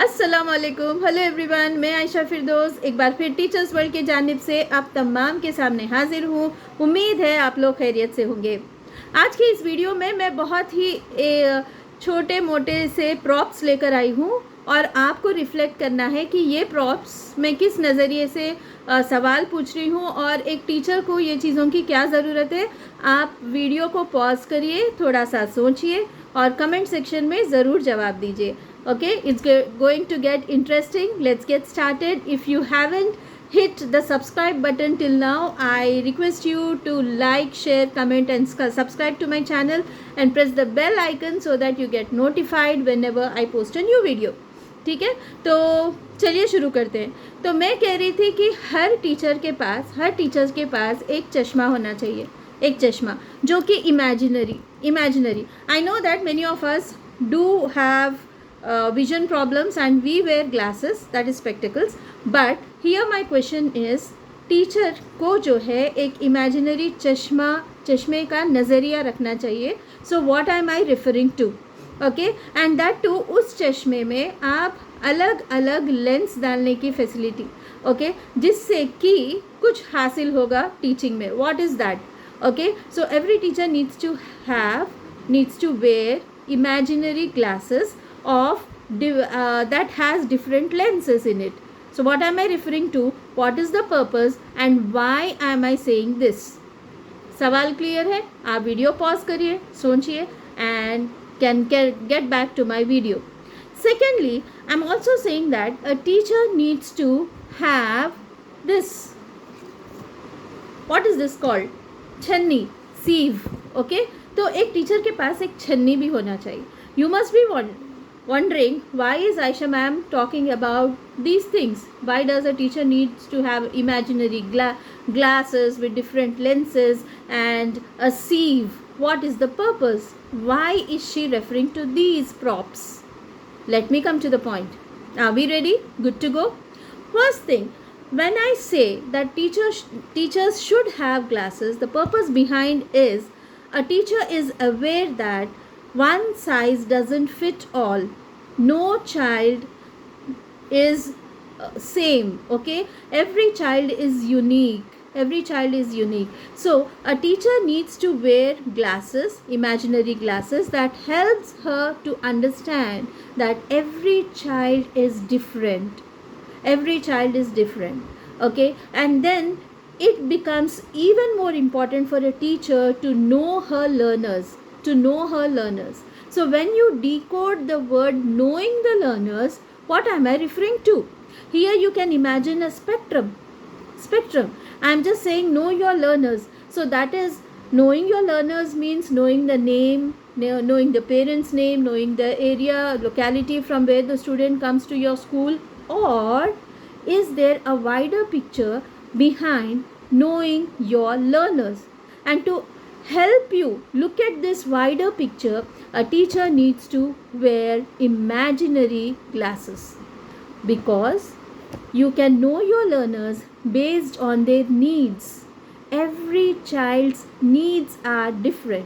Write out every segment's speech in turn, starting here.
अस्सलाम वालेकुम, hello everyone. मैं आयशा फिरदौस एक बार फिर टीचर्स वर्ल्ड की जानिब से आप तमाम के सामने हाजिर हूँ। उम्मीद है आप लोग खैरियत से होंगे। आज की इस वीडियो में मैं बहुत ही छोटे मोटे से प्रॉप्स लेकर आई हूँ और आपको रिफ्लेक्ट करना है कि ये प्रॉप्स मैं किस नज़रिए से सवाल पूछ रही हूँ और एक टीचर को ये चीज़ों की क्या ज़रूरत है। आप वीडियो को पॉज करिए, थोड़ा सा सोचिए और कमेंट सेक्शन में ज़रूर जवाब दीजिए। Okay, it's going to get interesting. Let's get started. If you haven't hit the subscribe button till now, I request you to like, share, comment and subscribe to my channel and press the bell icon so that you get notified whenever I post a new video. ठीक है, तो चलिए शुरू करते हैं। तो मैं कह रही थी कि हर टीचर के पास एक चश्मा होना चाहिए, एक चश्मा जो कि imaginary. I know that many of us do have vision problems and we wear glasses, that is spectacles, but here my question is teacher को जो है एक इमेजिनरी चश्मे का नज़रिया रखना चाहिए। So what am I referring to, okay, and that too उस चश्मे में आप अलग अलग लेंस डालने की फैसिलिटी, ओके, जिससे कि कुछ हासिल होगा टीचिंग में। What is that? Okay, so every teacher needs to wear imaginary glasses of that has different lenses in it. So what am I referring to? What is the purpose and why am I saying this? सवाल clear है? आप video pause करिए, सोचिए and can get back to my video. Secondly, I'm also saying that a teacher needs to have this. What is this called? छन्नी, sieve, okay? तो एक teacher के पास एक छन्नी भी होना चाहिए। You must be wondering why is Aisha ma'am talking about these things? Why does a teacher needs to have imaginary glasses with different lenses and a sieve? What is the purpose? Why is she referring to these props? Let me come to the point. Are we ready? Good to go? First thing, when I say that teachers should have glasses, the purpose behind is a teacher is aware that one size doesn't fit all. No child is same, okay? Every child is unique. So a teacher needs to wear glasses, imaginary glasses, that helps her to understand that every child is different, okay? And then it becomes even more important for a teacher to know her learners. So when you decode the word knowing the learners, what am I referring to? Here you can imagine a spectrum. I am just saying know your learners. So that is, knowing your learners means knowing the name, knowing the parent's name, knowing the area, locality from where the student comes to your school. Or is there a wider picture behind knowing your learners? And to help you look at this wider picture, a teacher needs to wear imaginary glasses, because you can know your learners based on their needs. Every child's needs are different.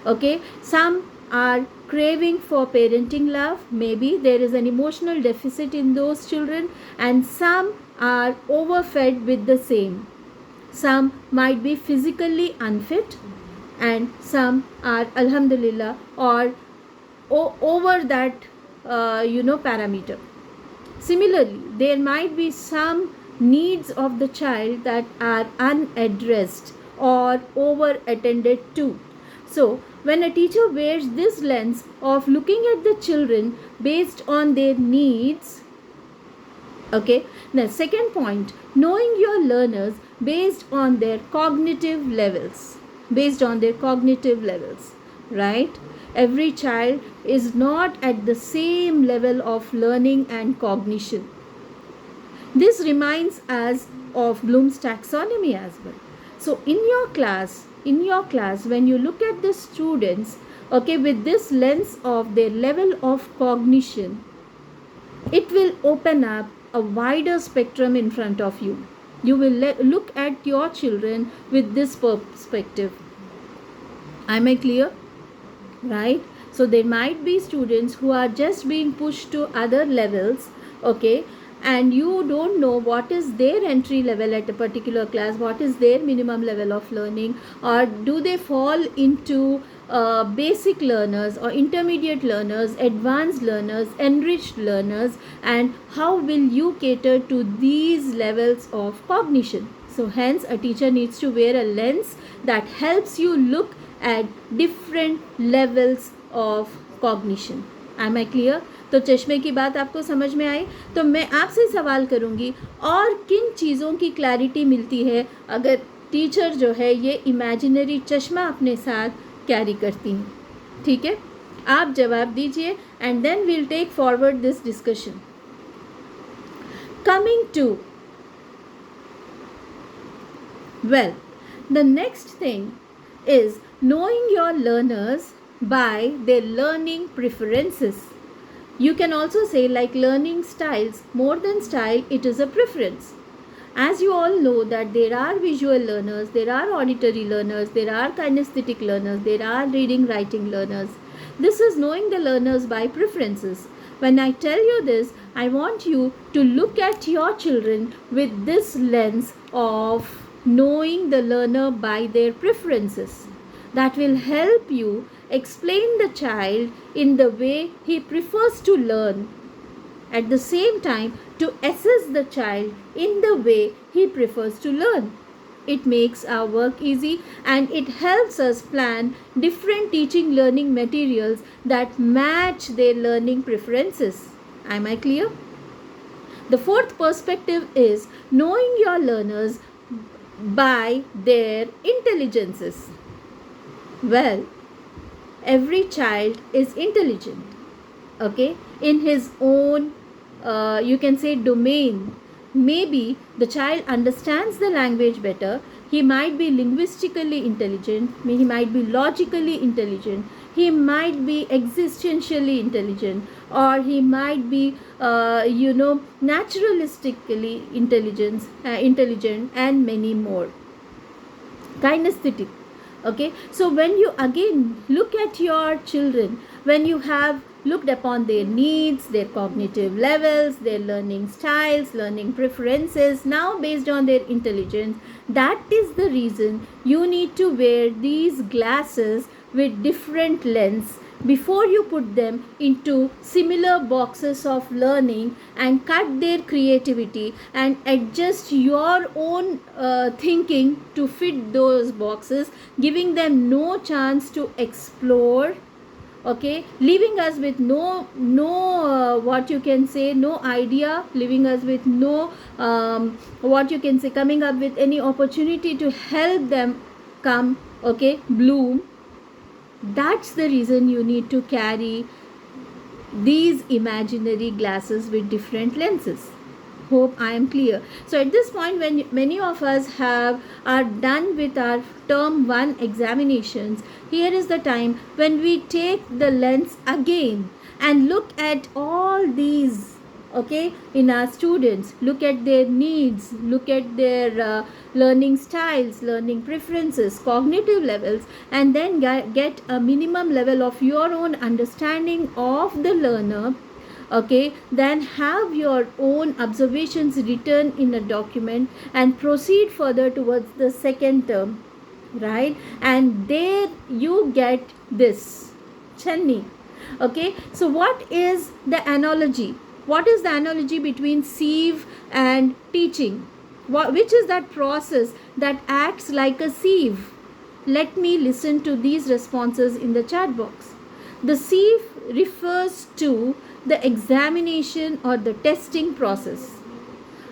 Okay, some are craving for parenting love. Maybe there is an emotional deficit in those children, and some are overfed with the same. Some might be physically unfit, and some are alhamdulillah or over that parameter. Similarly, there might be some needs of the child that are unaddressed or over attended to. So when a teacher wears this lens of looking at the children based on their needs, okay, the second point, knowing your learners based on their cognitive levels, right? Every child is not at the same level of learning and cognition. This reminds us of Bloom's taxonomy as well. So in your class, when you look at the students, okay, with this lens of their level of cognition, it will open up a wider spectrum in front of you. You will look at your children with this perspective. Am I clear? Right? So there might be students who are just being pushed to other levels, okay, and you don't know what is their entry level at a particular class, what is their minimum level of learning, or do they fall into basic learners or intermediate learners, advanced learners, enriched learners, and how will you cater to these levels of cognition. So hence a teacher needs to wear a lens that helps you look at different levels of cognition. Am I clear? तो चश्मे की बात आपको समझ में आई? तो मैं आपसे सवाल करूँगी, और किन चीज़ों की क्लैरिटी मिलती है अगर टीचर जो है ये इमेजिनरी चश्मा अपने साथ कैरी करती हैं? ठीक है, आप जवाब दीजिए and then we'll take forward this discussion. Coming to, well, the next thing is knowing your learners by their learning preferences. You can also say like learning styles. More than style, it is a preference. As you all know that there are visual learners, there are auditory learners, there are kinesthetic learners, there are reading writing learners. This is knowing the learners by preferences. When I tell you this, I want you to look at your children with this lens of knowing the learner by their preferences. That will help you explain the child in the way he prefers to learn, at the same time to assess the child in the way he prefers to learn. It makes our work easy and it helps us plan different teaching learning materials that match their learning preferences. Am I clear? The fourth perspective is knowing your learners by their intelligences. Well, every child is intelligent, okay, in his own you can say domain. Maybe the child understands the language better, he might be linguistically intelligent, he might be logically intelligent, he might be existentially intelligent, or he might be naturalistically intelligent, and many more. Kinesthetic. Okay, so when you again look at your children, when you have looked upon their needs, their cognitive levels, their learning styles, learning preferences, now based on their intelligence, that is the reason you need to wear these glasses with different lens before you put them into similar boxes of learning and cut their creativity and adjust your own thinking to fit those boxes, giving them no chance to explore, okay, leaving us with no what you can say, no idea, leaving us with no what you can say, coming up with any opportunity to help them come, okay, bloom. That's the reason you need to carry these imaginary glasses with different lenses. Hope I am clear. So at this point, when many of us are done with our term 1 examinations, here is the time when we take the lens again and look at all these, okay, in our students, look at their needs, look at their learning styles, learning preferences, cognitive levels, and then get a minimum level of your own understanding of the learner, okay, then have your own observations written in a document and proceed further towards the second term, right? And there you get this Channi. Okay, so what is the analogy? What is the analogy between sieve and teaching? Which is that process that acts like a sieve? Let me listen to these responses in the chat box. The sieve refers to the examination or the testing process.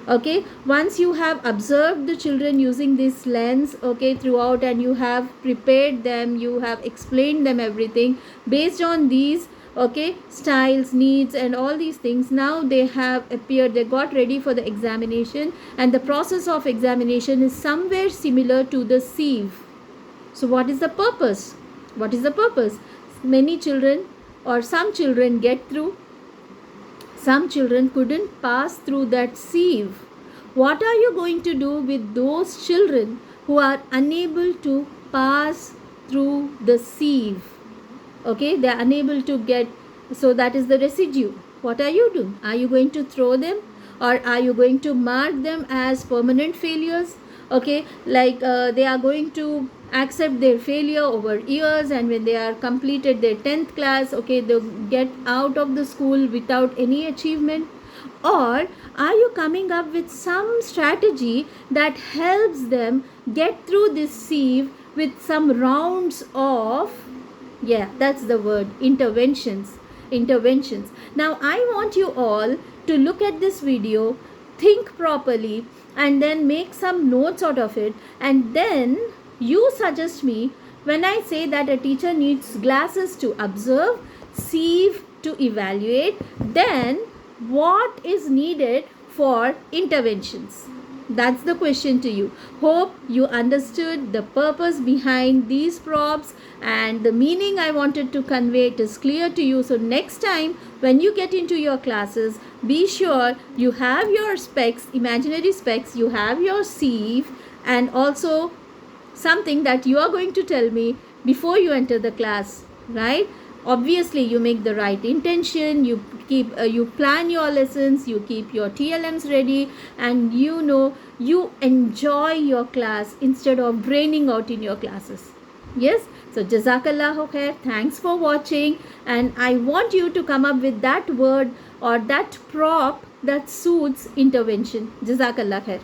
Okay, once you have observed the children using this lens, okay, throughout, and you have prepared them, you have explained them everything based on these, okay, styles, needs, and all these things. Now they have appeared, they got ready for the examination, and the process of examination is somewhere similar to the sieve. So what is the purpose? What is the purpose? Many children or some children get through, some children couldn't pass through that sieve. What are you going to do with those children who are unable to pass through the sieve? Okay, they are unable to get, so that is the residue. What are you doing? Are you going to throw them, or are you going to mark them as permanent failures? Okay, like they are going to accept their failure over years, and when they are completed their 10th class, okay, they get out of the school without any achievement? Or are you coming up with some strategy that helps them get through this sieve with some rounds of, yeah, that's the word, interventions. Now I want you all to look at this video, think properly, and then make some notes out of it, and then you suggest me when I say that a teacher needs glasses to observe, sieve to evaluate, then what is needed for interventions. That's the question to you. Hope you understood the purpose behind these props, and the meaning I wanted to convey it is clear to you. So next time when you get into your classes, be sure you have your specs, imaginary specs, you have your sieve, and also something that you are going to tell me before you enter the class, right? Obviously you make the right intention, you keep you plan your lessons, you keep your TLMs ready, and you enjoy your class instead of draining out in your classes. Yes, so jazakallahu khair, thanks for watching, and I want you to come up with that word or that prop that suits intervention. Jazakallah khair.